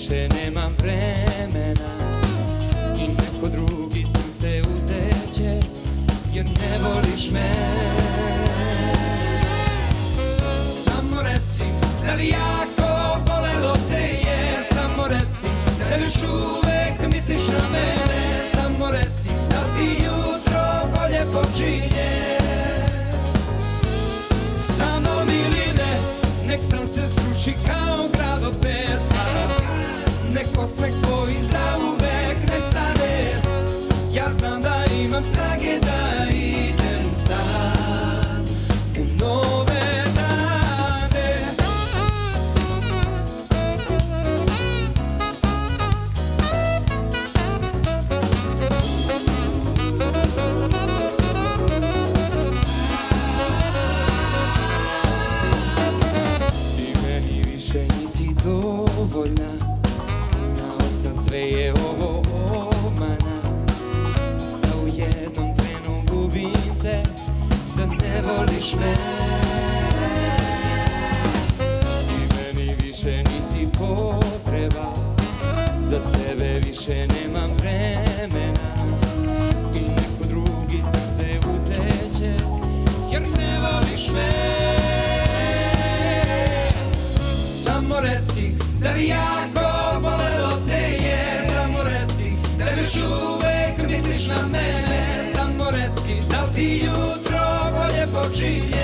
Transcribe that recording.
više nemam vremena i neko drugi srce uzeće, jer ne voliš me. Samo reci, da li jako bolelo te je? Samo reci, da li još uvek misliš na mene? Samo reci, da li ti jutro bolje počinje? Sa mnom ili ne, nek san se sruši kao grad od pesma. Nek osmeh tvoj zauvek nestane. Ja znam da imam snage da idem sad u nove dane. Ti meni više nisi dovoljna, znao sam sve je ovo obmana, da u jednom trenu gubim te, da ne voliš me. Ti meni više nisi potreba, za tebe više nemam vremena i neko drugi srce uzeće, jer ne voliš me. Samo reci, da li jako bolelo te je? Samo reci, da li još uvek misliš na mene? Samo reci, da li ti jutro bolje počinje?